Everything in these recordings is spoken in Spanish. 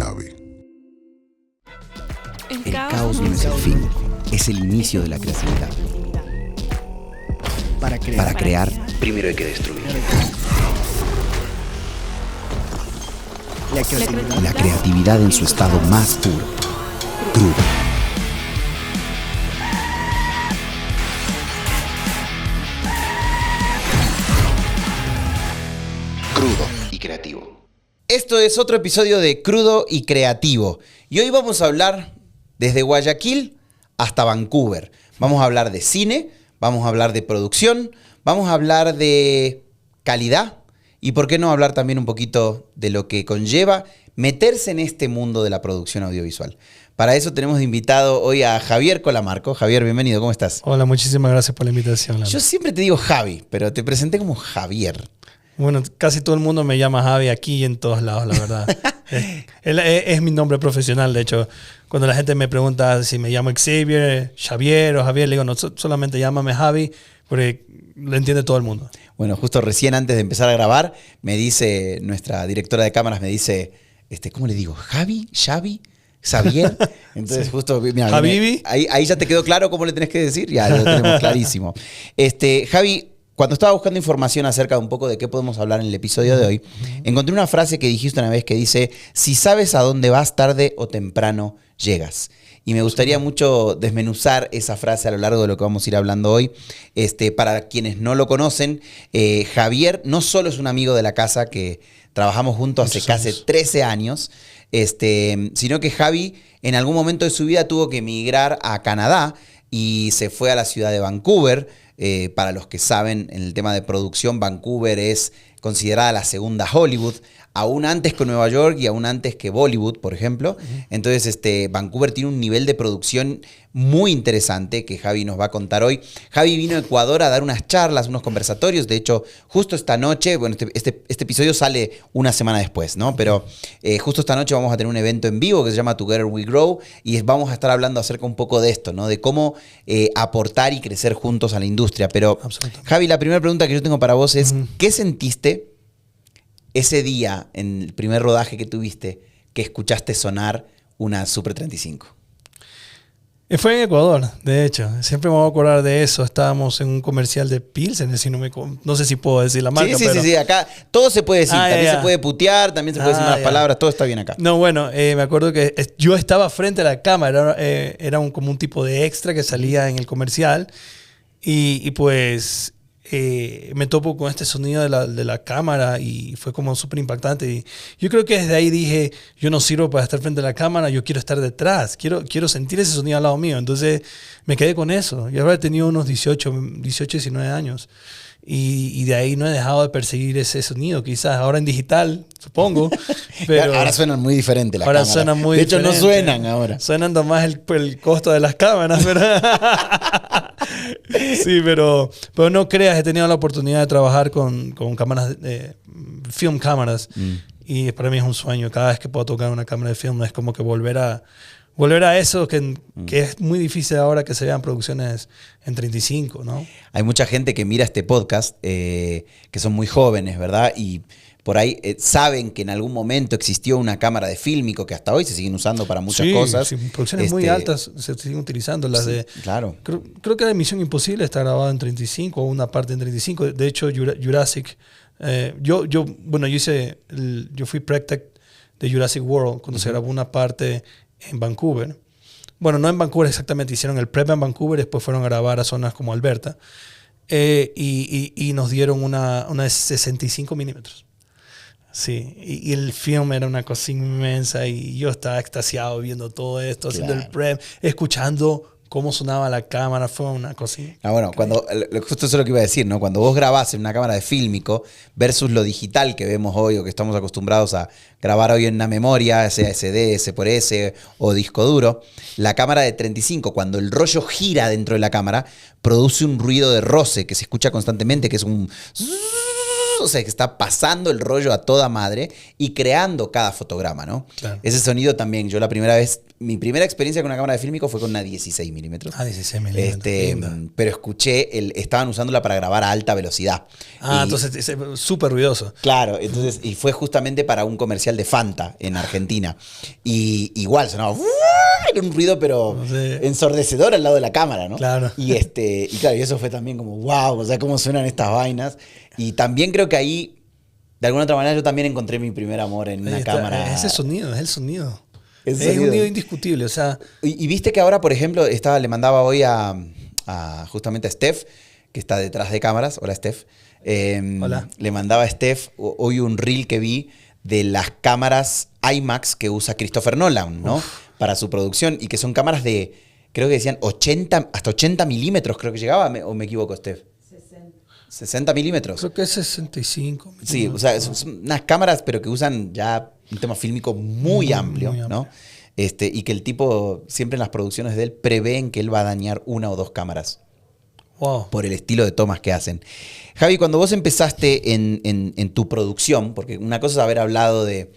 Javi. El caos no es el fin, es el inicio de la creatividad. Para crear, primero hay que destruir. La creatividad en su estado más puro, crudo. Crudo y creativo. Esto es otro episodio de Crudo y Creativo. Y hoy vamos a hablar desde Guayaquil hasta Vancouver. Vamos a hablar de cine, vamos a hablar de producción, vamos a hablar de calidad y por qué no hablar también un poquito de lo que conlleva meterse en este mundo de la producción audiovisual. Para eso tenemos de invitado hoy a Javier Colamarco. Javier, bienvenido, ¿cómo estás? Hola, muchísimas gracias por la invitación. Lalo. Yo siempre te digo Javi, pero te presenté como Javier. Bueno, casi todo el mundo me llama Javi aquí y en todos lados, la verdad. Es mi nombre profesional, de hecho. Cuando la gente me pregunta si me llamo Xavier o Javier, le digo, no, solamente llámame Javi, porque lo entiende todo el mundo. Bueno, justo recién antes de empezar a grabar, me dice, nuestra directora de cámaras me dice, ¿cómo le digo? ¿Javi? ¿Xavi? ¿Xavier? Entonces Sí. justo, mira, ¿Habibi? ahí ya te quedó claro cómo le tenés que decir, ya lo tenemos clarísimo. Javi, cuando estaba buscando información acerca de un poco de qué podemos hablar en el episodio de hoy, encontré una frase que dijiste una vez que dice, si sabes a dónde vas, tarde o temprano llegas. Y me gustaría mucho desmenuzar esa frase a lo largo de lo que vamos a ir hablando hoy. Para quienes no lo conocen, Javier no solo es un amigo de la casa que trabajamos juntos hace casi 13 años, sino que Javi en algún momento de su vida tuvo que emigrar a Canadá y se fue a la ciudad de Vancouver. Para los que saben, en el tema de producción, Vancouver es considerada la segunda Hollywood, aún antes que Nueva York y aún antes que Bollywood, por ejemplo. Entonces, Vancouver tiene un nivel de producción muy interesante que Javi nos va a contar hoy. Javi vino a Ecuador a dar unas charlas, unos conversatorios. De hecho, justo esta noche, bueno, este episodio sale una semana después, ¿no? Pero justo esta noche vamos a tener un evento en vivo que se llama Together We Grow y vamos a estar hablando acerca un poco de esto, ¿no? De cómo aportar y crecer juntos a la industria. Pero, Javi, la primera pregunta que yo tengo para vos es, ¿qué sentiste ese día, en el primer rodaje que tuviste, que escuchaste sonar una Super 35? Fue en Ecuador, de hecho. Siempre me voy a acordar de eso. Estábamos en un comercial de Pilsen, si no sé si puedo decir la marca. Sí, acá todo se puede decir. También se puede putear, también se puede decir malas palabras, todo está bien acá. No, bueno, me acuerdo que yo estaba frente a la cámara. Era como un tipo de extra que salía en el comercial. Y pues me topo con este sonido de la cámara y fue como súper impactante. Y yo creo que desde ahí dije, yo no sirvo para estar frente a la cámara, yo quiero estar detrás, quiero sentir ese sonido al lado mío. Entonces me quedé con eso. Yo había tenido unos 18, 19 años. Y de ahí no he dejado de perseguir ese sonido, quizás ahora en digital, supongo. Pero ahora suenan muy diferente las ahora cámaras. Suenan muy de hecho, diferente. no suenan ahora. Suenan más el costo de las cámaras, ¿verdad? Sí, pero no creas, he tenido la oportunidad de trabajar con cámaras, film cámaras. Y para mí es un sueño. Cada vez que puedo tocar una cámara de film es como que volver a eso que es muy difícil ahora que se vean producciones en 35, ¿no? Hay mucha gente que mira este podcast que son muy jóvenes, ¿verdad? Y por ahí saben que en algún momento existió una cámara de fílmico que hasta hoy se siguen usando para muchas cosas. Sí, producciones muy altas se siguen utilizando. Las de, claro. Creo que la de Misión Imposible está grabada en 35 o una parte en 35. De hecho, Jurassic... yo fui prep-tech de Jurassic World cuando se grabó una parte en Vancouver. Bueno, no en Vancouver exactamente, hicieron el prep en Vancouver, después fueron a grabar a zonas como Alberta y nos dieron una de 65 milímetros. Sí, y el film era una cosa inmensa y yo estaba extasiado viendo todo esto, haciendo el prep, escuchando cómo sonaba la cámara, fue una cosa. Bueno, justo eso es lo que iba a decir, ¿no? Cuando vos grabás en una cámara de fílmico versus lo digital que vemos hoy o que estamos acostumbrados a grabar hoy en una memoria, sea SD, S o disco duro, la cámara de 35, cuando el rollo gira dentro de la cámara, produce un ruido de roce que se escucha constantemente, que es un... o sea, que está pasando el rollo a toda madre y creando cada fotograma, ¿no? Claro. Ese sonido también, mi primera experiencia con una cámara de fílmico fue con una 16 milímetros. 16 milímetros. Pero escuché, estaban usándola para grabar a alta velocidad. Entonces es súper ruidoso. Claro, entonces, y fue justamente para un comercial de Fanta en Argentina. Y igual sonaba, era un ruido pero ensordecedor al lado de la cámara, ¿no? Claro. Y claro, y eso fue también como, wow, o sea, cómo suenan estas vainas. Y también creo que ahí, de alguna otra manera, yo también encontré mi primer amor en una cámara. Ese sonido, es el sonido. Es un sonido indiscutible, o sea. Y viste que ahora, por ejemplo, le mandaba hoy justamente a Steph, que está detrás de cámaras. Hola, Steph. Hola. Le mandaba a Steph hoy un reel que vi de las cámaras IMAX que usa Christopher Nolan, ¿no? Para su producción, y que son cámaras de, creo que decían 80, hasta 80 milímetros, creo que llegaba, o me equivoco, Steph. 60 milímetros. Creo que es 65. Sí, o sea, son unas cámaras, pero que usan ya un tema fílmico muy amplio, ¿no? Y que el tipo, siempre en las producciones de él, prevén que él va a dañar una o dos cámaras. Wow. Por el estilo de tomas que hacen. Javi, cuando vos empezaste en tu producción, porque una cosa es haber hablado de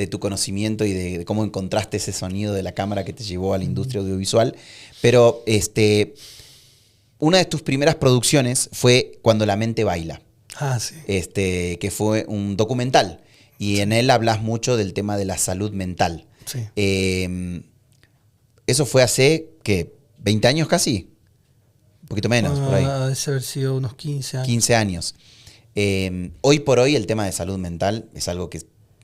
tu conocimiento y de cómo encontraste ese sonido de la cámara que te llevó a la industria audiovisual, pero una de tus primeras producciones fue Cuando la mente baila. Sí. Que fue un documental. Y en él hablas mucho del tema de la salud mental. Sí. Eso fue hace, ¿qué? ¿20 años casi? Un poquito menos, por ahí. Debe haber sido unos 15 años. 15 años. Hoy por hoy el tema de salud mental es algo que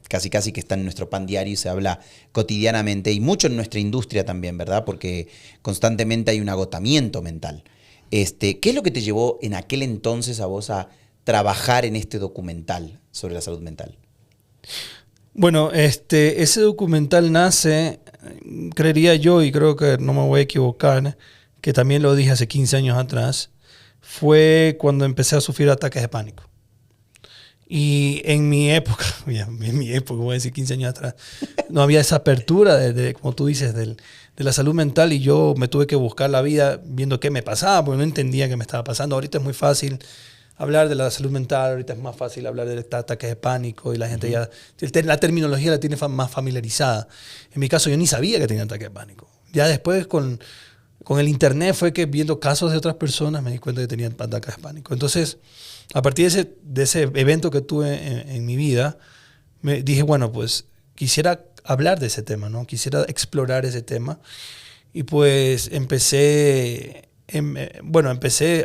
casi que está en nuestro pan diario y se habla cotidianamente y mucho en nuestra industria también, ¿verdad? Porque constantemente hay un agotamiento mental. ¿Qué es lo que te llevó en aquel entonces a vos a trabajar en este documental sobre la salud mental? Bueno, ese documental nace, creería yo, y creo que no me voy a equivocar, que también lo dije hace 15 años atrás, fue cuando empecé a sufrir ataques de pánico. Y en mi época, voy a decir 15 años atrás, no había esa apertura, como tú dices, de la salud mental, y yo me tuve que buscar la vida viendo qué me pasaba, porque no entendía qué me estaba pasando. Ahorita es muy fácil hablar de la salud mental, ahorita es más fácil hablar de ataques de pánico y la gente ya, la terminología la tiene más familiarizada. En mi caso yo ni sabía que tenía ataques de pánico. Ya después con el internet fue que viendo casos de otras personas me di cuenta que tenían ataques de pánico. Entonces, a partir de ese evento que tuve en mi vida, me dije, bueno, pues quisiera hablar de ese tema, ¿no? Quisiera explorar ese tema. Y pues empecé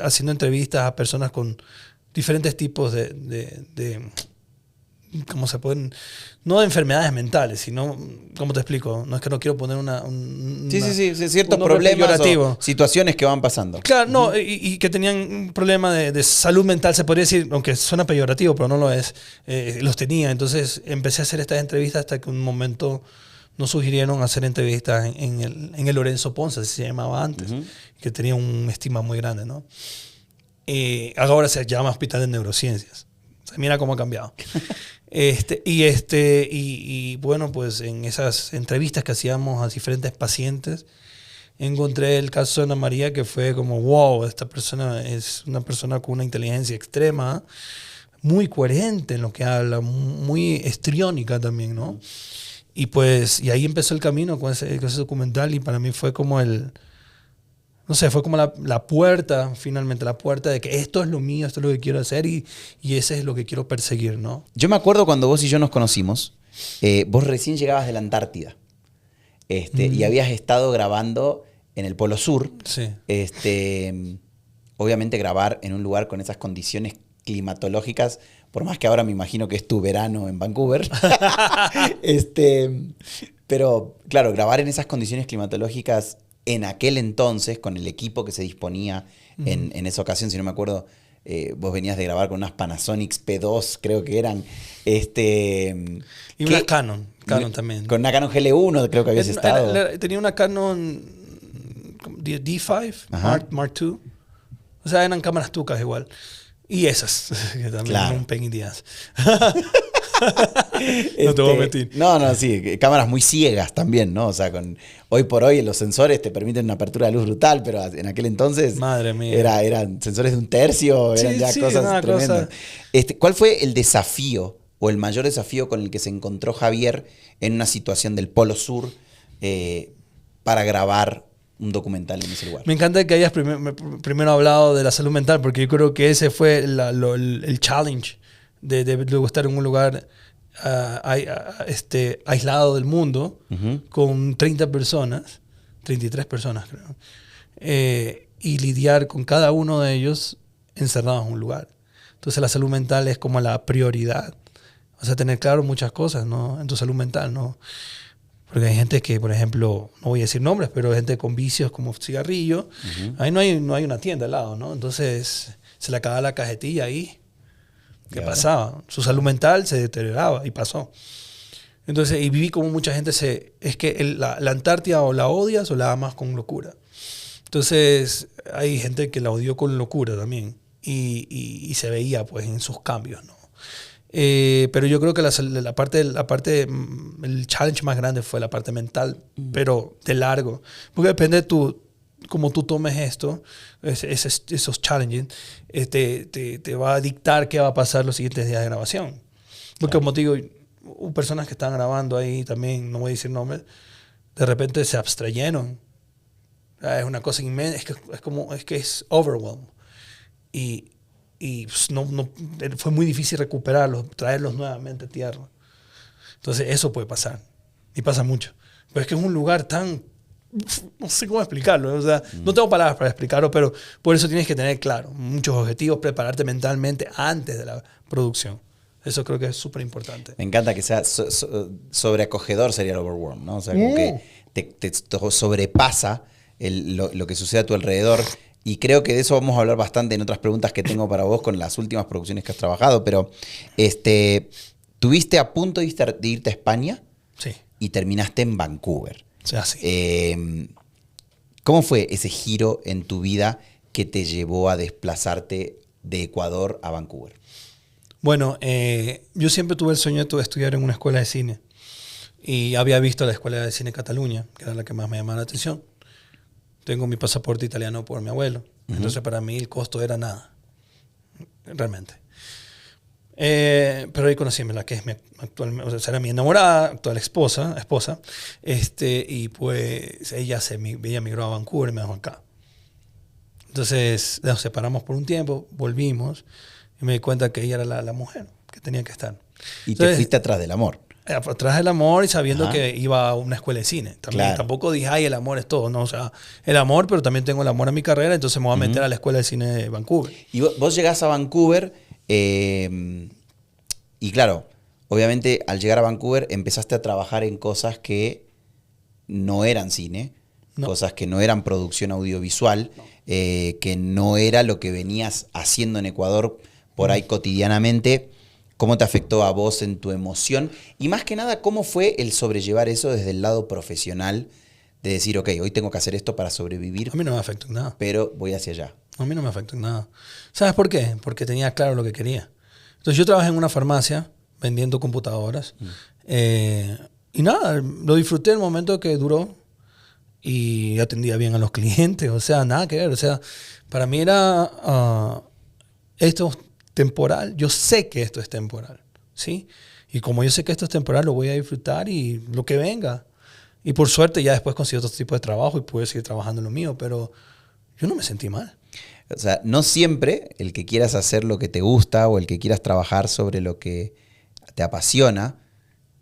haciendo entrevistas a personas con diferentes tipos de ¿cómo se pueden? No de enfermedades mentales, sino, ¿cómo te explico? No es que no quiero poner ciertos problemas o situaciones que van pasando. Claro, no, y que tenían un problema de salud mental, se podría decir, aunque suena peyorativo, pero no lo es, los tenía. Entonces empecé a hacer estas entrevistas hasta que un momento nos sugirieron hacer entrevistas en el Lorenzo Ponce, así se llamaba antes, que tenía un estigma muy grande, ¿no? Ahora se llama Hospital de Neurociencias. O sea, mira cómo ha cambiado. Y bueno, pues en esas entrevistas que hacíamos a diferentes pacientes, encontré el caso de Ana María, que fue como, wow, esta persona es una persona con una inteligencia extrema, muy coherente en lo que habla, muy histriónica también, ¿no? Y pues, y ahí empezó el camino con ese documental, y para mí fue como fue como la puerta, finalmente, la puerta de que esto es lo mío, esto es lo que quiero hacer y ese es lo que quiero perseguir, ¿no? Yo me acuerdo cuando vos y yo nos conocimos, vos recién llegabas de la Antártida y habías estado grabando en el Polo Sur. Sí. Obviamente grabar en un lugar con esas condiciones climatológicas, por más que ahora me imagino que es tu verano en Vancouver. Pero claro, grabar en esas condiciones climatológicas en aquel entonces, con el equipo que se disponía en esa ocasión, si no me acuerdo, vos venías de grabar con unas Panasonic P2, creo que eran. Y una Canon también. Con una Canon GL1 creo que habías estado. Tenía una Canon D5, Mark II. O sea, eran cámaras tucas igual. Y esas, que también eran un pain in the ass. No te voy a mentir. No, sí, cámaras muy ciegas también, ¿no? O sea, hoy por hoy los sensores te permiten una apertura de luz brutal, pero en aquel entonces Madre mía. eran sensores de 1/3, eran Sí, ya sí, cosas una tremendas. cosa- ¿Cuál fue el desafío o el mayor desafío con el que se encontró Javier en una situación del Polo Sur para grabar un documental en ese lugar? Me encanta que hayas primero hablado de la salud mental, porque yo creo que ese fue el challenge de luego estar en un lugar aislado del mundo, con 30 personas, 33 personas creo, y lidiar con cada uno de ellos encerrados en un lugar. Entonces la salud mental es como la prioridad. O sea, tener claro muchas cosas, ¿no? En tu salud mental, ¿no? Porque hay gente que, por ejemplo, no voy a decir nombres, pero hay gente con vicios como cigarrillo. Ahí no hay una tienda al lado, ¿no? Entonces se le acababa la cajetilla ahí. ¿Qué pasaba? Su salud mental se deterioraba y pasó. Entonces, y viví como mucha gente es que la Antártida o la odias o la amas con locura. Entonces, hay gente que la odió con locura también. Y se veía pues en sus cambios, ¿no? Pero yo creo que la parte, el challenge más grande fue la parte mental, pero de largo. Porque depende de cómo tú tomes esto, esos challenges, te va a dictar qué va a pasar los siguientes días de grabación. Porque como te digo, hubo personas que están grabando ahí también, no voy a decir nombres, de repente se abstrayeron. Es una cosa inmensa, es que es overwhelm. Y pues, fue muy difícil recuperarlos, traerlos nuevamente a tierra. Entonces eso puede pasar. Y pasa mucho. Pero es que es un lugar tan... No sé cómo explicarlo. O sea, no tengo palabras para explicarlo, pero por eso tienes que tener claro muchos objetivos, prepararte mentalmente antes de la producción. Eso creo que es súper importante. Me encanta que sea sobreacogedor, sería el overwhelm, ¿no? O sea, como que te sobrepasa lo que sucede a tu alrededor. Y creo que de eso vamos a hablar bastante en otras preguntas que tengo para vos con las últimas producciones que has trabajado. Pero ¿tuviste a punto de irte a España? Sí. Y terminaste en Vancouver. O sea, sí. ¿Cómo fue ese giro en tu vida que te llevó a desplazarte de Ecuador a Vancouver? Bueno, yo siempre tuve el sueño de estudiar en una escuela de cine. Y había visto la Escuela de Cine Cataluña, que era la que más me llamaba la atención. Tengo mi pasaporte italiano por mi abuelo. Entonces, para mí el costo era nada. Realmente. Pero ahí conocí a la que es mi actual, o sea, era mi enamorada, actual esposa. Y pues ella migró a Vancouver y me dejó acá. Entonces nos separamos por un tiempo, volvimos y me di cuenta que ella era la mujer que tenía que estar. Y entonces, te fuiste atrás del amor. Atrás del amor y sabiendo que iba a una escuela de cine. También, claro. Tampoco dije, ay, el amor es todo. No, o sea, el amor, pero también tengo el amor a mi carrera, entonces me voy a meter a la escuela de cine de Vancouver. Y vos llegás a Vancouver y claro, obviamente al llegar a Vancouver empezaste a trabajar en cosas que no eran cine, cosas que no eran producción audiovisual, que no era lo que venías haciendo en Ecuador por ahí cotidianamente. ¿Cómo te afectó a vos en tu emoción? Y más que nada, ¿cómo fue el sobrellevar eso desde el lado profesional? De decir, ok, hoy tengo que hacer esto para sobrevivir. A mí no me afectó en nada. Pero voy hacia allá. A mí no me afectó en nada. ¿Sabes por qué? Porque tenía claro lo que quería. Entonces yo trabajé en una farmacia vendiendo computadoras. Y nada, lo disfruté el momento que duró. Y atendía bien a los clientes. O sea, nada que ver. O sea, para mí era esto temporal. Yo sé que esto es temporal, ¿sí? Y como yo sé que esto es temporal, lo voy a disfrutar y lo que venga. Y por suerte ya después conseguí otro tipo de trabajo y pude seguir trabajando en lo mío, pero yo no me sentí mal. O sea, no siempre el que quieras hacer lo que te gusta o el que quieras trabajar sobre lo que te apasiona,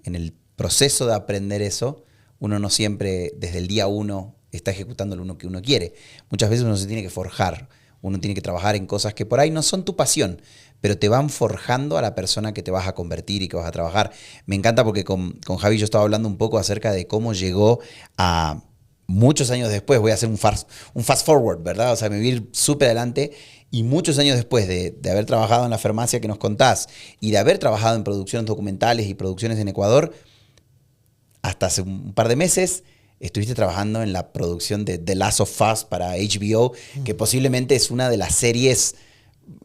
en el proceso de aprender eso, uno no siempre desde el día uno está ejecutando lo que uno quiere. Muchas veces uno se tiene que forjar. Uno tiene que trabajar en cosas que por ahí no son tu pasión, pero te van forjando a la persona que te vas a convertir y que vas a trabajar. Me encanta porque con Javi yo estaba hablando un poco acerca de cómo llegó a muchos años después, voy a hacer un fast forward, ¿verdad? O sea, me voy a ir súper adelante y muchos años después de haber trabajado en la farmacia que nos contás y de haber trabajado en producciones documentales y producciones en Ecuador, hasta hace un par de meses estuviste trabajando en la producción de The Last of Us para HBO, que posiblemente es una de las series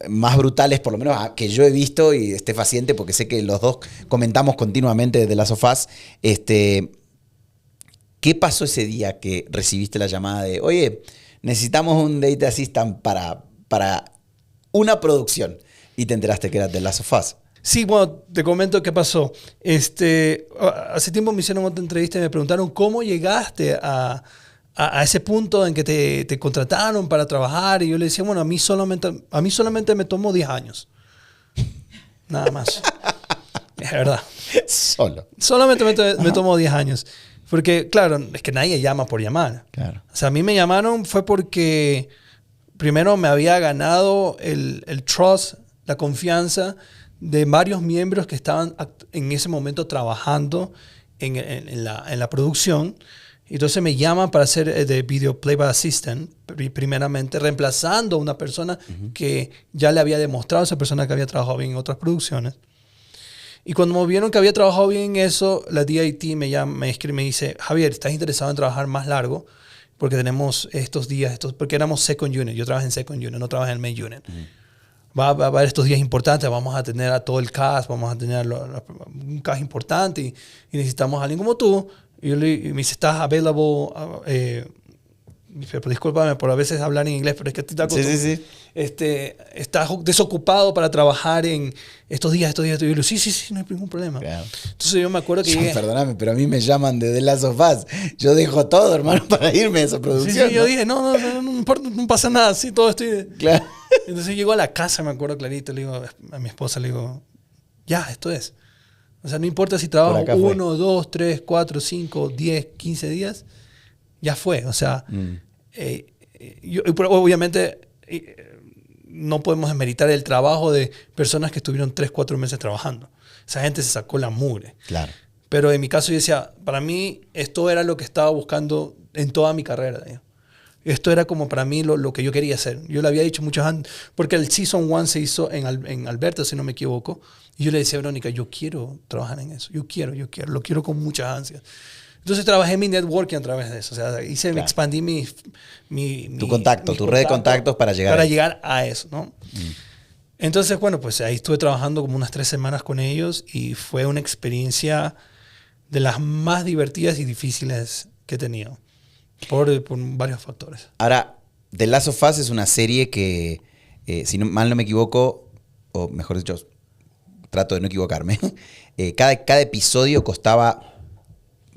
más brutales, por lo menos que yo he visto y esté paciente, porque sé que los dos comentamos continuamente de Last of Us. ¿Qué pasó ese día que recibiste la llamada de, oye, necesitamos un Data Assistant para una producción? Y te enteraste que era de Last of Us. Sí, bueno, te comento qué pasó. Hace tiempo me hicieron otra entrevista y me preguntaron cómo llegaste a ese punto en que te contrataron para trabajar. Y yo le decía, bueno, a mí solamente me tomó 10 años. Nada más. Es verdad. Solamente me tomó 10 años. Porque, claro, es que nadie llama por llamar. Claro. O sea, a mí me llamaron fue porque primero me había ganado el trust, la confianza de varios miembros que estaban en ese momento trabajando en la producción. Entonces me llaman para ser de Video Playback Assistant, primeramente reemplazando a una persona que ya le había demostrado a esa persona que había trabajado bien en otras producciones. Y cuando me vieron que había trabajado bien en eso, la DIT me escribe y me dice, Javier, ¿estás interesado en trabajar más largo? Porque tenemos estos días, porque éramos Second Unit. Yo trabajé en Second Unit, no trabajé en Main Unit. Va a haber estos días importantes, vamos a tener a todo el cast, vamos a tener un cast importante y necesitamos a alguien como tú. Y me dice, ¿estás available? Pero discúlpame por a veces hablar en inglés, pero es que te Sí. estás desocupado para trabajar en estos días. Y yo le digo, sí, no hay ningún problema. Claro. Entonces yo me acuerdo que Perdóname, pero a mí me llaman de The Last of Us. Yo dejo todo, hermano, para irme a esa producción. Sí, yo dije, no importa, no pasa nada, sí, todo estoy... Claro. Entonces llego a la casa, me acuerdo clarito, le digo a mi esposa, le digo, ya, esto es. O sea, no importa si trabajo 1, 2, 3, 4, 5, 10, 15 días, ya fue. O sea, obviamente no podemos desmeritar el trabajo de personas que estuvieron 3, 4 meses trabajando. Esa gente se sacó la mugre. Claro. Pero en mi caso yo decía, para mí esto era lo que estaba buscando en toda mi carrera. ¿no? Esto era como para mí lo que yo quería hacer. Yo le había dicho muchos años, porque el Season 1 se hizo en Alberta, si no me equivoco. Y yo le decía a Verónica, yo quiero trabajar en eso. Yo quiero, lo quiero con muchas ansias. Entonces trabajé mi networking a través de eso. O sea, expandí tu contacto, tu red de contactos para llegar a eso, ¿no? Entonces, bueno, pues ahí estuve trabajando como unas 3 semanas con ellos y fue una experiencia de las más divertidas y difíciles que he tenido. Por varios factores. Ahora, The Last of Us es una serie que, si mal no me equivoco, o mejor dicho, trato de no equivocarme, cada episodio costaba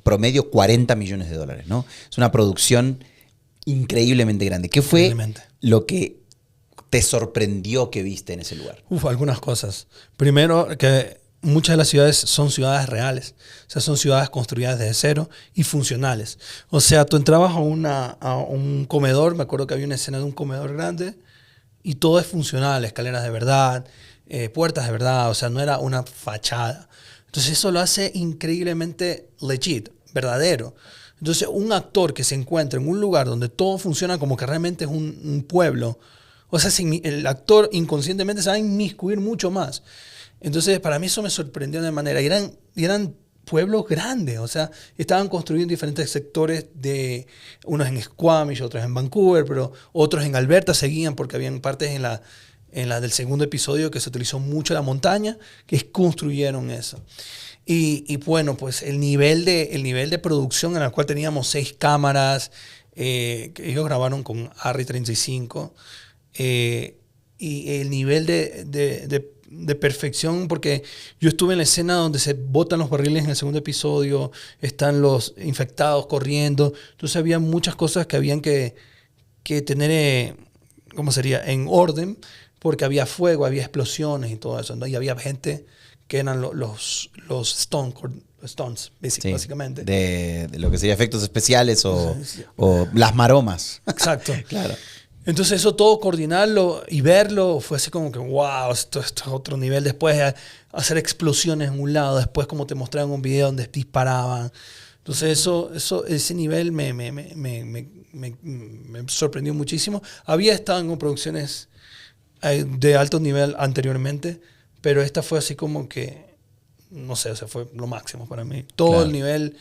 promedio $40 millones, ¿no? Es una producción increíblemente grande. ¿Qué fue lo que te sorprendió que viste en ese lugar? Algunas cosas. Primero, que muchas de las ciudades son ciudades reales. O sea, son ciudades construidas desde cero y funcionales. O sea, tú entrabas a un comedor, me acuerdo que había una escena de un comedor grande y todo es funcional, escaleras de verdad, puertas de verdad, o sea, no era una fachada. Entonces eso lo hace increíblemente legit, verdadero. Entonces un actor que se encuentra en un lugar donde todo funciona como que realmente es un pueblo, o sea, el actor inconscientemente se va a inmiscuir mucho más. Entonces para mí eso me sorprendió de manera, y eran pueblos grandes, o sea, estaban construyendo diferentes sectores, unos en Squamish, otros en Vancouver, pero otros en Alberta seguían porque habían partes en la del segundo episodio que se utilizó mucho la montaña, que construyeron eso. Y bueno, pues el nivel de producción en el cual teníamos 6 cámaras, que ellos grabaron con ARRI35, y el nivel de perfección, porque yo estuve en la escena donde se botan los barriles en el segundo episodio, están los infectados corriendo, entonces había muchas cosas que habían que tener, ¿cómo sería?, en orden, porque había fuego, había explosiones y todo eso, ¿no? Y había gente que eran los stunts, básicamente. De lo que sería efectos especiales o las maromas. Exacto. Claro. Entonces eso todo coordinarlo y verlo fue así como que wow, esto es otro nivel. Después hacer explosiones en un lado, después como te mostraron un video donde disparaban. Entonces ese nivel me sorprendió muchísimo. Había estado en producciones de alto nivel anteriormente, pero esta fue así como que, no sé, o sea, fue lo máximo para mí. Todo el nivel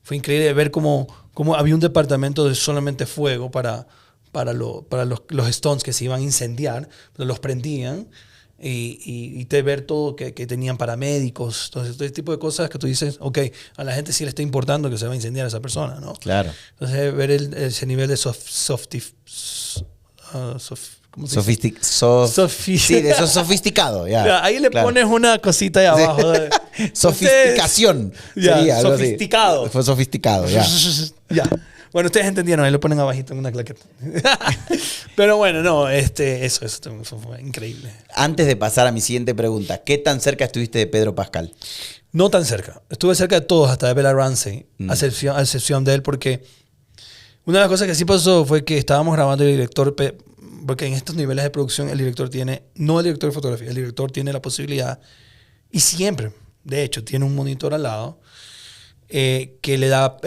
fue increíble ver cómo había un departamento de solamente fuego para los stunts que se iban a incendiar, pero los prendían y te ver todo que tenían paramédicos. Entonces, este tipo de cosas que tú dices, ok, a la gente sí le está importando que se va a incendiar a esa persona, ¿no? Claro. Entonces, ver ese nivel de ¿cómo se dice? Sí, de eso sofisticado. Ya. Ahí le pones una cosita ahí abajo. Sí. Sofisticación. Ya, sería algo sofisticado. así. Fue sofisticado, ya. Ya. Bueno, ustedes entendieron, ahí lo ponen abajito en una claqueta. Pero bueno, no, eso fue increíble. Antes de pasar a mi siguiente pregunta, ¿qué tan cerca estuviste de Pedro Pascal? No tan cerca. Estuve cerca de todos, hasta de Bella Ramsey, a excepción de él, porque una de las cosas que sí pasó fue que estábamos grabando y el director, porque en estos niveles de producción el director tiene, no el director de fotografía, el director tiene la posibilidad, y siempre, de hecho, tiene un monitor al lado que le da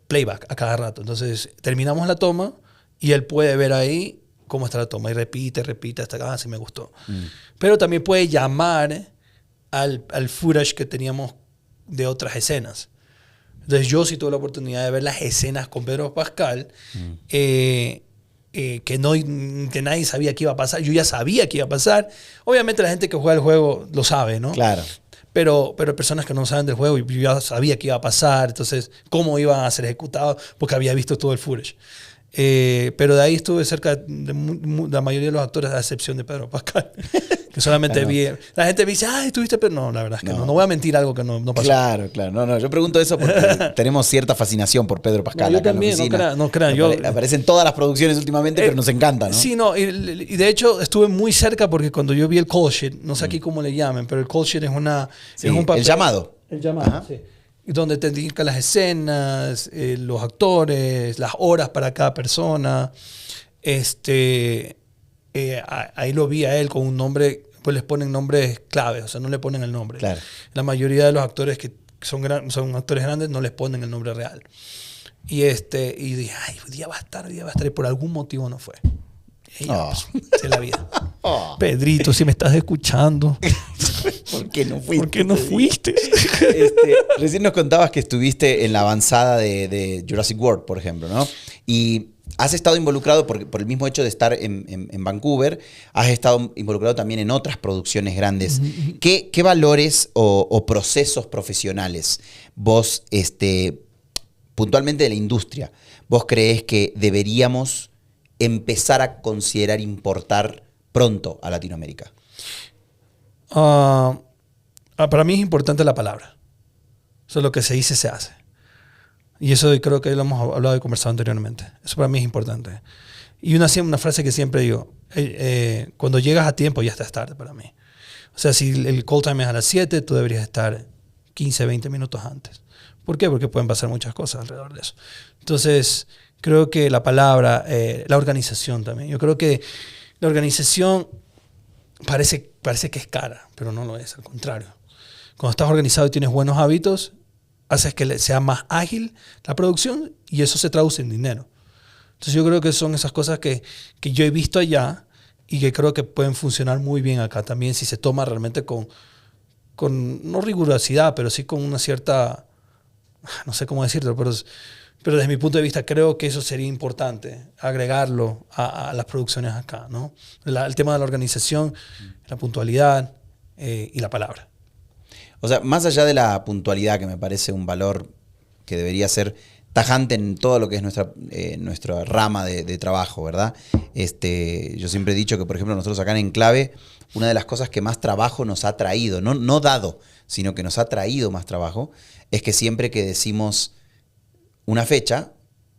playback a cada rato. Entonces, terminamos la toma y él puede ver ahí cómo está la toma y repite hasta sí me gustó. Pero también puede llamar al footage que teníamos de otras escenas. Entonces, yo sí tuve la oportunidad de ver las escenas con Pedro Pascal que nadie sabía que iba a pasar. Yo ya sabía que iba a pasar. Obviamente la gente que juega el juego lo sabe, ¿no? Claro. Pero yo no saben del juego y yo ya sabía que iba a pasar. Entonces, cómo iban a ser ejecutados, porque había visto todo el footage. Pero de ahí estuve cerca de la mayoría de los actores, a excepción de Pedro Pascal. Que solamente vi. La gente me dice, ¿estuviste? Pero no, la verdad es que no. No voy a mentir algo que no pasó. Claro. No, yo pregunto eso porque tenemos cierta fascinación por Pedro Pascal. Yo también, no crean. Aparecen todas las producciones últimamente, pero nos encanta, ¿no? Sí, no. Y de hecho estuve muy cerca porque cuando yo vi el call sheet, no sé aquí cómo le llamen, pero el call sheet es un papel. El llamado. El llamado, sí. Donde te indica las escenas, los actores, las horas para cada persona. Ahí lo vi a él con un nombre, pues les ponen nombres claves, o sea, no le ponen el nombre. Claro. La mayoría de los actores que son actores grandes no les ponen el nombre real. Y dije, hoy día va a estar, y por algún motivo no fue. Se la vida. Pedrito, si me estás escuchando. ¿Por qué no fuiste? ¿Por qué no fuiste? Recién nos contabas que estuviste en la avanzada de Jurassic World, por ejemplo, ¿no? Y has estado involucrado, por el mismo hecho de estar en Vancouver, has estado involucrado también en otras producciones grandes. ¿Qué valores o procesos profesionales vos, puntualmente de la industria, vos creés que deberíamos empezar a considerar importar pronto a Latinoamérica? Para mí es importante la palabra. Eso es lo que se dice, se hace. Y eso creo que lo hemos hablado y conversado anteriormente. Eso para mí es importante. Y una frase que siempre digo, cuando llegas a tiempo ya estás tarde para mí. O sea, si el call time es a las 7, tú deberías estar 15, 20 minutos antes. ¿Por qué? Porque pueden pasar muchas cosas alrededor de eso. Entonces, creo que la palabra, la organización también. Yo creo que la organización parece que es cara, pero no lo es, al contrario. Cuando estás organizado y tienes buenos hábitos, haces que sea más ágil la producción y eso se traduce en dinero. Entonces yo creo que son esas cosas que yo he visto allá y que creo que pueden funcionar muy bien acá también si se toma realmente con no rigurosidad, pero sí con una cierta, no sé cómo decirlo, pero desde mi punto de vista creo que eso sería importante, agregarlo a las producciones acá, ¿no? El tema de la organización, la puntualidad y la palabra. O sea, más allá de la puntualidad, que me parece un valor que debería ser tajante en todo lo que es nuestra rama de trabajo, ¿verdad? Yo siempre he dicho que, por ejemplo, nosotros acá en Enclave, una de las cosas que más trabajo nos ha traído, no dado, sino que nos ha traído más trabajo, es que siempre que decimos una fecha,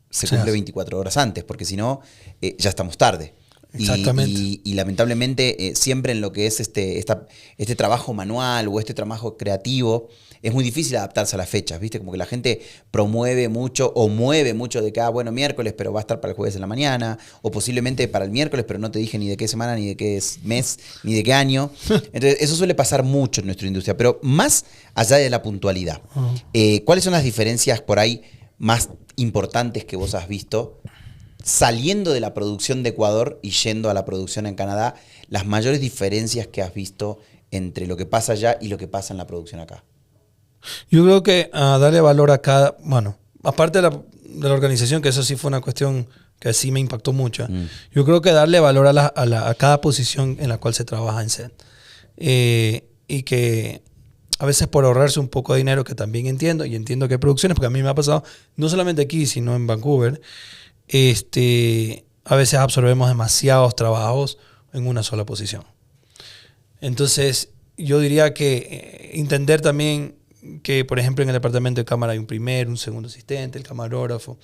se cumple 24 horas antes, porque si no, ya estamos tarde. Exactamente. Y lamentablemente siempre en lo que es este trabajo manual o este trabajo creativo es muy difícil adaptarse a las fechas, ¿viste? Como que la gente promueve mucho o mueve mucho de que, bueno, miércoles, pero va a estar para el jueves en la mañana, o posiblemente para el miércoles, pero no te dije ni de qué semana, ni de qué mes, ni de qué año. Entonces, eso suele pasar mucho en nuestra industria, pero más allá de la puntualidad, ¿cuáles son las diferencias por ahí más importantes que vos has visto saliendo de la producción de Ecuador y yendo a la producción en Canadá, las mayores diferencias que has visto entre lo que pasa allá y lo que pasa en la producción acá? Yo creo que darle valor a cada, bueno, aparte de la organización, que eso sí fue una cuestión que sí me impactó mucho. Yo creo que darle valor a cada posición en la cual se trabaja en set. Y que a veces por ahorrarse un poco de dinero, que también entiendo, y entiendo que hay producciones, porque a mí me ha pasado, no solamente aquí, sino en Vancouver, a veces absorbemos demasiados trabajos en una sola posición. Entonces, yo diría que entender también que, por ejemplo, en el departamento de cámara hay un primer, un segundo asistente, el camarógrafo.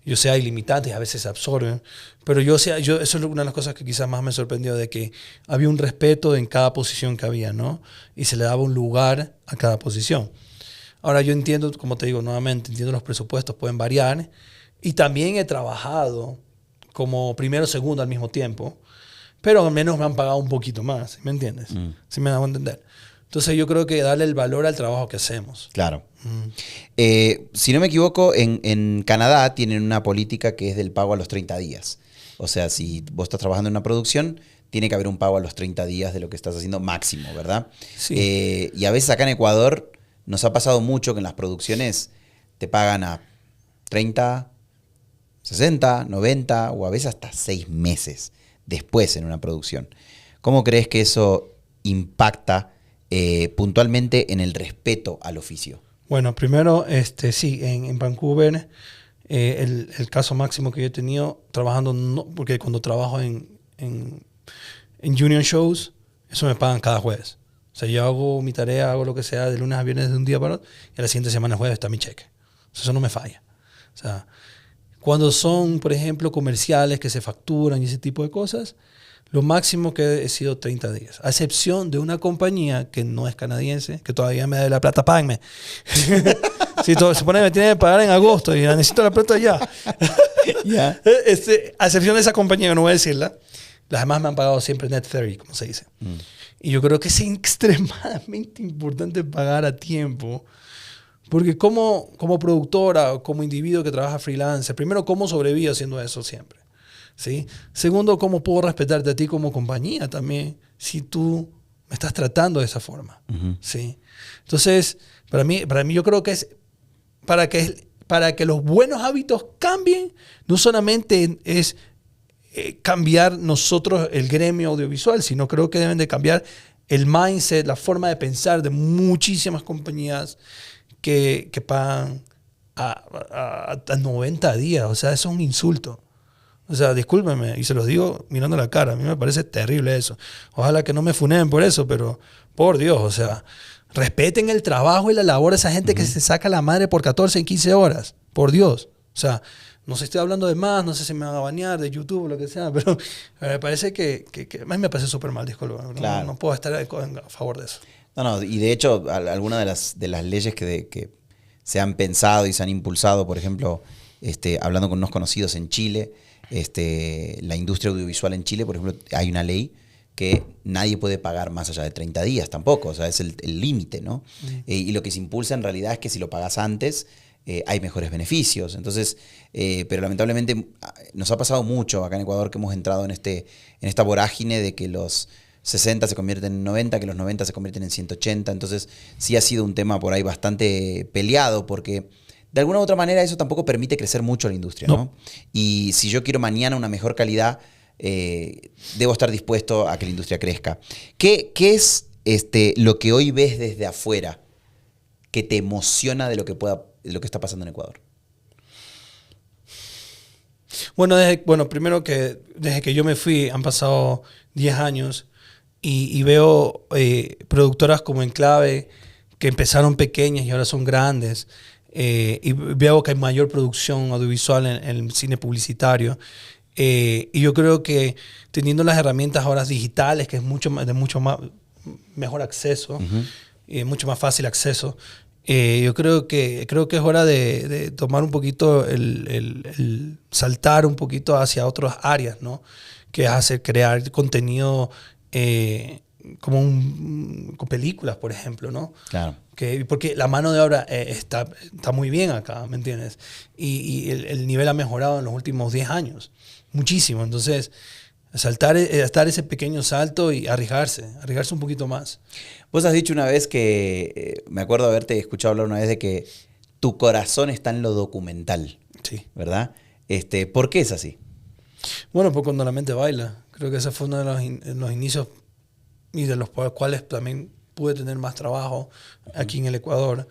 Yo sé, hay limitantes, a veces se absorben, pero eso es una de las cosas que quizás más me sorprendió, de que había un respeto en cada posición que había, ¿no? Y se le daba un lugar a cada posición. Ahora yo entiendo, como te digo nuevamente, entiendo los presupuestos pueden variar, y también he trabajado como primero o segundo al mismo tiempo, pero al menos me han pagado un poquito más, ¿me entiendes? ¿Sí me hago entender? Entonces yo creo que darle el valor al trabajo que hacemos. Claro. Si no me equivoco, en Canadá tienen una política que es del pago a los 30 días. O sea, si vos estás trabajando en una producción, tiene que haber un pago a los 30 días de lo que estás haciendo máximo, ¿verdad? Sí. Y a veces acá en Ecuador nos ha pasado mucho que en las producciones te pagan a 30, 60, 90 o a veces hasta 6 meses después en una producción. ¿Cómo crees que eso impacta puntualmente en el respeto al oficio? Bueno, primero, sí, en Vancouver, el caso máximo que yo he tenido trabajando, porque cuando trabajo en union shows, eso me pagan cada jueves. O sea, yo hago mi tarea, hago lo que sea de lunes a viernes de un día para otro, y a la siguiente semana jueves está mi cheque. O sea, eso no me falla. O sea, cuando son, por ejemplo, comerciales que se facturan y ese tipo de cosas, lo máximo que he sido 30 días. A excepción de una compañía que no es canadiense, que todavía me da la plata, páguenme. Si todo, se supone que me tienen que pagar en agosto y necesito la plata ya. Yeah. A excepción de esa compañía, que no voy a decirla, las demás me han pagado siempre net 30, como se dice. Y yo creo que es extremadamente importante pagar a tiempo. Porque como productora o como individuo que trabaja freelance, primero, ¿cómo sobrevivo haciendo eso siempre? ¿Sí? Segundo, ¿cómo puedo respetarte a ti como compañía también si tú me estás tratando de esa forma? ¿Sí? Entonces, para mí yo creo que es para que los buenos hábitos cambien, no solamente es cambiar nosotros el gremio audiovisual, sino creo que deben de cambiar el mindset, la forma de pensar de muchísimas compañías que pagan a 90 días. O sea, eso es un insulto. O sea, discúlpenme, y se los digo mirando la cara, a mí me parece terrible eso. Ojalá que no me funeen por eso, pero por Dios, o sea, respeten el trabajo y la labor de esa gente que se saca la madre por 14 y 15 horas. Por Dios. O sea, no sé si estoy hablando de más, no sé si me van a banear de YouTube o lo que sea, pero me parece que a mí me parece súper mal, disculpa. Claro. No puedo estar a favor de eso. No, y de hecho, algunas de las leyes que se han pensado y se han impulsado, por ejemplo, hablando con unos conocidos en Chile, la industria audiovisual en Chile, por ejemplo, hay una ley que nadie puede pagar más allá de 30 días tampoco, o sea, es el límite, ¿no? Y lo que se impulsa en realidad es que si lo pagas antes, hay mejores beneficios. Entonces, pero lamentablemente nos ha pasado mucho acá en Ecuador que hemos entrado en esta vorágine de que los 60 se convierten en 90, que los 90 se convierten en 180. Entonces, sí ha sido un tema por ahí bastante peleado porque de alguna u otra manera eso tampoco permite crecer mucho la industria, ¿no? Y si yo quiero mañana una mejor calidad, debo estar dispuesto a que la industria crezca. ¿Qué es lo que hoy ves desde afuera que te emociona de lo que está pasando en Ecuador? Bueno, primero que desde que yo me fui han pasado 10 años y veo productoras como Enclave que empezaron pequeñas y ahora son grandes. Y veo que hay mayor producción audiovisual en el cine publicitario. Y yo creo que teniendo las herramientas ahora digitales, que es de mucho más mejor acceso, mucho más fácil acceso, yo creo que es hora de tomar un poquito, el saltar un poquito hacia otras áreas, ¿no? Que es crear contenido con películas, por ejemplo, ¿no? Claro. Porque la mano de obra está muy bien acá, ¿me entiendes? Y el nivel ha mejorado en los últimos 10 años, muchísimo. Entonces, dar ese pequeño salto y arriesgarse un poquito más. Vos has dicho una vez que, me acuerdo haberte escuchado hablar una vez de que tu corazón está en lo documental. Sí. ¿Verdad? ¿Por qué es así? Bueno, pues Cuando la mente baila. Creo que ese fue uno de los inicios y de los cuales también pude tener más trabajo aquí en el Ecuador.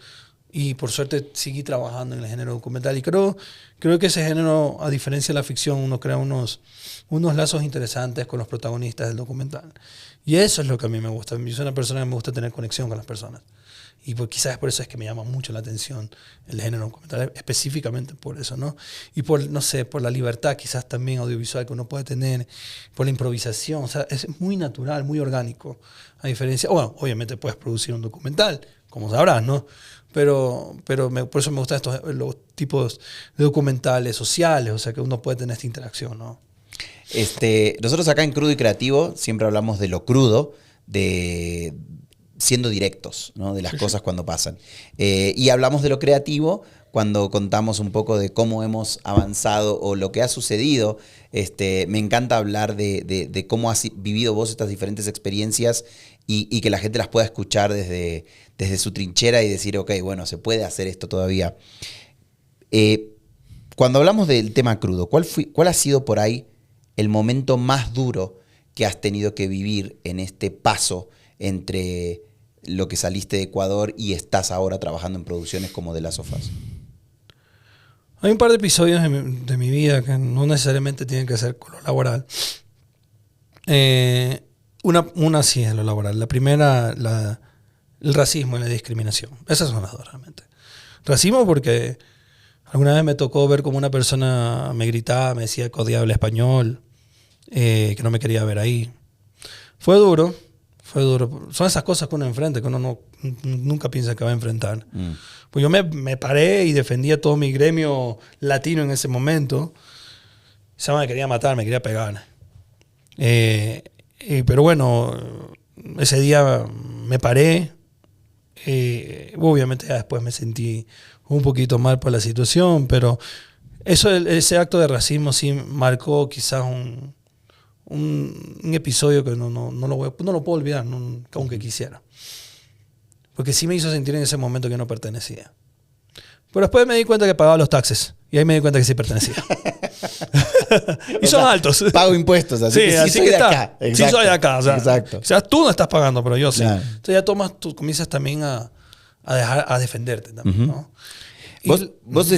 Y por suerte seguí trabajando en el género documental. Y creo que ese género, a diferencia de la ficción, uno crea unos lazos interesantes con los protagonistas del documental. Y eso es lo que a mí me gusta. Yo soy una persona que me gusta tener conexión con las personas. Y pues quizás por eso es que me llama mucho la atención el género documental, específicamente por eso, ¿no? Y por, no sé, por la libertad quizás también audiovisual que uno puede tener, por la improvisación, o sea, es muy natural, muy orgánico, a diferencia, bueno, obviamente puedes producir un documental, como sabrás, ¿no? Pero por eso me gustan los tipos de documentales sociales, o sea, que uno puede tener esta interacción, ¿no? Nosotros acá en Crudo y Creativo siempre hablamos de lo crudo, de siendo directos, ¿no? De las cosas cuando pasan. Y hablamos de lo creativo cuando contamos un poco de cómo hemos avanzado o lo que ha sucedido. Me encanta hablar de cómo has vivido vos estas diferentes experiencias y que la gente las pueda escuchar desde su trinchera y decir, ok, bueno, se puede hacer esto todavía. Cuando hablamos del tema crudo, ¿cuál ha sido por ahí el momento más duro que has tenido que vivir en este paso entre lo que saliste de Ecuador y estás ahora trabajando en producciones como The Last of Us? Hay un par de episodios de mi vida que no necesariamente tienen que ser con lo laboral. Una sí es lo laboral. La primera, el racismo y la discriminación. Esas son las dos realmente. Racismo porque alguna vez me tocó ver como una persona me gritaba, me decía que odiaba el español, que no me quería ver ahí. Fue duro. Son esas cosas que uno enfrenta, que uno nunca piensa que va a enfrentar. Pues yo me paré y defendía todo mi gremio latino en ese momento. Esa me quería matar, me quería pegar. Pero bueno, ese día me paré. Obviamente ya después me sentí un poquito mal por la situación, pero ese acto de racismo sí marcó quizás un episodio que no lo puedo olvidar, aunque quisiera. Porque sí me hizo sentir en ese momento que no pertenecía. Pero después me di cuenta que pagaba los taxes. Y ahí me di cuenta que sí pertenecía. Y son altos. Pago impuestos, así que sí soy de acá. Exacto. Sí soy de acá. O sea, exacto. O sea, tú no estás pagando, pero yo sí. Claro. Entonces ya tú comienzas también a defenderte también, ¿no? Vos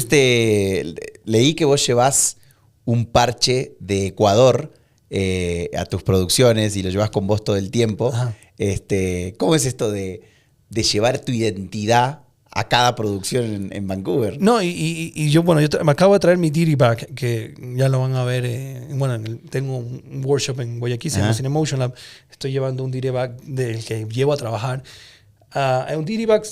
leí que vos llevás un parche de Ecuador a tus producciones y lo llevas con vos todo el tiempo. ¿Cómo es esto de llevar tu identidad a cada producción en Vancouver? No, y yo me acabo de traer mi Diddy Bag, que ya lo van a ver. Tengo un workshop en Guayaquil, se llama Cinemotion Lab. Estoy llevando un Diddy Bag del que llevo a trabajar. Un Diddy Bag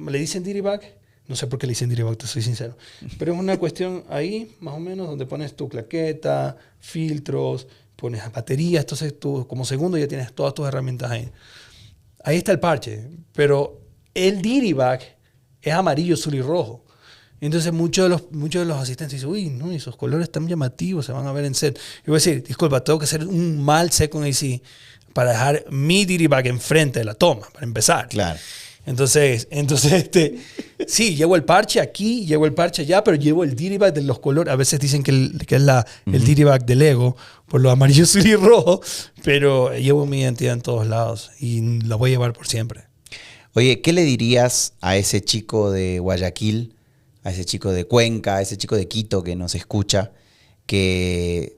le dicen Diddy Bag. No sé por qué le dicen Diddy Bag, te soy sincero. Pero es una cuestión ahí, más o menos, donde pones tu claqueta, filtros, pones baterías. Entonces tú, como segundo, ya tienes todas tus herramientas ahí. Ahí está el parche. Pero el Diddy Bag es amarillo, azul y rojo. Entonces muchos de los asistentes dicen, uy, no, esos colores tan llamativos se van a ver en set. Y voy a decir, disculpa, tengo que hacer un mal set con AC para dejar mi Diddy Bag enfrente de la toma, para empezar. Claro. Entonces sí, llevo el parche aquí, llevo el parche allá, pero llevo el Diddy Bag de los colores. A veces dicen que es el Diddy Bag de Lego, por lo amarillo, azul y rojo, pero llevo mi identidad en todos lados y la voy a llevar por siempre. Oye, ¿qué le dirías a ese chico de Guayaquil, a ese chico de Cuenca, a ese chico de Quito que nos escucha, que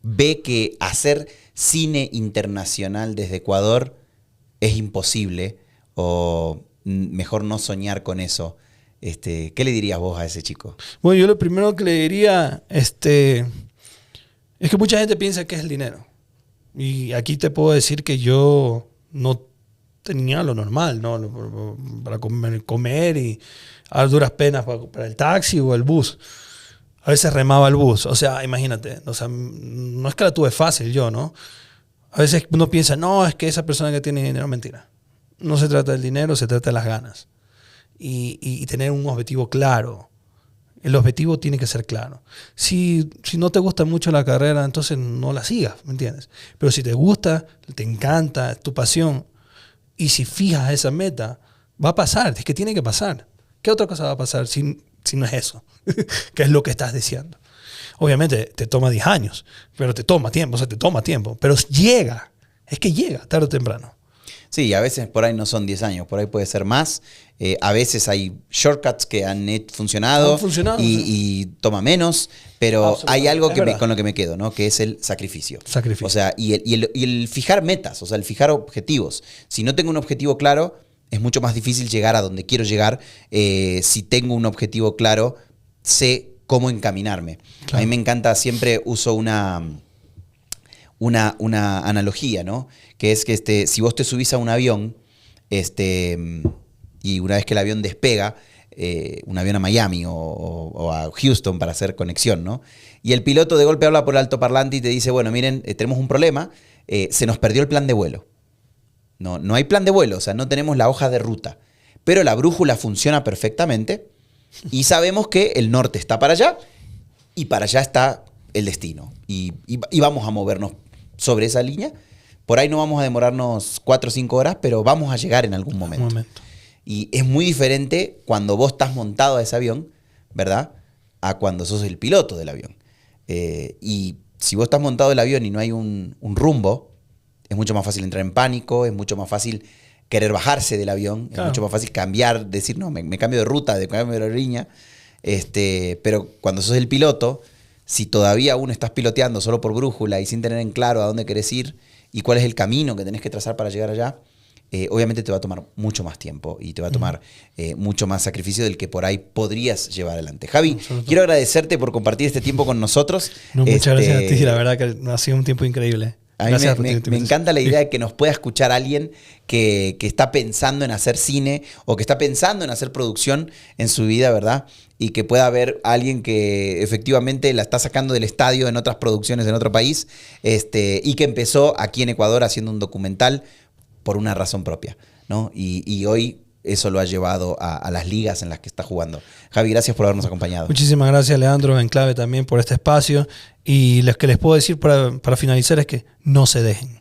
ve que hacer cine internacional desde Ecuador es imposible o mejor no soñar con eso? ¿Qué le dirías vos a ese chico? Bueno, yo lo primero que le diría es que mucha gente piensa que es el dinero. Y aquí te puedo decir que yo no tenía lo normal, ¿no? Para comer y a duras penas para el taxi o el bus. A veces remaba el bus. O sea, imagínate. O sea, no es que la tuve fácil yo, ¿no? A veces uno piensa, no, es que esa persona que tiene dinero, mentira. No se trata del dinero, se trata de las ganas. Y tener un objetivo claro. El objetivo tiene que ser claro. Si no te gusta mucho la carrera, entonces no la sigas, ¿me entiendes? Pero si te gusta, te encanta, es tu pasión, y si fijas esa meta, va a pasar, es que tiene que pasar. ¿Qué otra cosa va a pasar si no es eso? ¿Qué es lo que estás deseando? Obviamente te toma 10 años, pero te toma tiempo, pero llega, es que llega tarde o temprano. Sí, a veces por ahí no son 10 años, por ahí puede ser más. A veces hay shortcuts que han funcionado, y toma menos, pero hay algo con lo que me quedo, ¿no? Que es el sacrificio. O sea, y el fijar metas, o sea, el fijar objetivos. Si no tengo un objetivo claro, es mucho más difícil llegar a donde quiero llegar. Si tengo un objetivo claro, sé cómo encaminarme. Claro. A mí me encanta, siempre uso una analogía, ¿no? Que es que si vos te subís a un avión, y una vez que el avión despega, un avión a Miami o a Houston para hacer conexión, ¿no? Y el piloto de golpe habla por el altoparlante y te dice, bueno, miren, tenemos un problema, se nos perdió el plan de vuelo. No hay plan de vuelo, o sea, no tenemos la hoja de ruta, pero la brújula funciona perfectamente y sabemos que el norte está para allá y para allá está el destino. Y vamos a movernos sobre esa línea. Por ahí no vamos a demorarnos 4 o 5 horas, pero vamos a llegar en algún momento. Y es muy diferente cuando vos estás montado a ese avión, ¿verdad? A cuando sos el piloto del avión. Y si vos estás montado el avión y no hay un rumbo, es mucho más fácil entrar en pánico, es mucho más fácil querer bajarse del avión, claro. Es mucho más fácil cambiar, decir, no, me cambio de ruta, de cambio de aerolínea. Pero cuando sos el piloto, si todavía aún estás piloteando solo por brújula y sin tener en claro a dónde querés ir y cuál es el camino que tenés que trazar para llegar allá, obviamente te va a tomar mucho más tiempo y te va a tomar mucho más sacrificio del que por ahí podrías llevar adelante. Javi, quiero agradecerte por compartir este tiempo con nosotros. No, muchas gracias a ti, la verdad que ha sido un tiempo increíble. A mí me encanta la idea de que nos pueda escuchar alguien que está pensando en hacer cine o que está pensando en hacer producción en su vida, ¿verdad? Y que pueda haber alguien que efectivamente la está sacando del estadio en otras producciones en otro país, y que empezó aquí en Ecuador haciendo un documental por una razón propia, ¿no? Y hoy eso lo ha llevado a las ligas en las que está jugando. Javi, gracias por habernos acompañado. Muchísimas gracias, Leandro, en clave también por este espacio. Y lo que les puedo decir para finalizar es que no se dejen.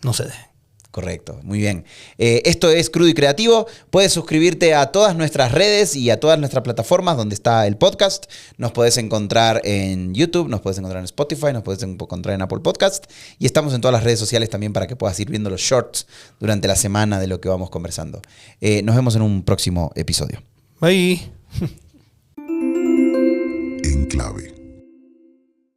No se dejen. Correcto, muy bien. Esto es Crudo y Creativo. Puedes suscribirte a todas nuestras redes y a todas nuestras plataformas donde está el podcast. Nos puedes encontrar en YouTube, nos puedes encontrar en Spotify, nos puedes encontrar en Apple Podcast. Y estamos en todas las redes sociales también para que puedas ir viendo los shorts durante la semana de lo que vamos conversando. Nos vemos en un próximo episodio. Bye. En clave.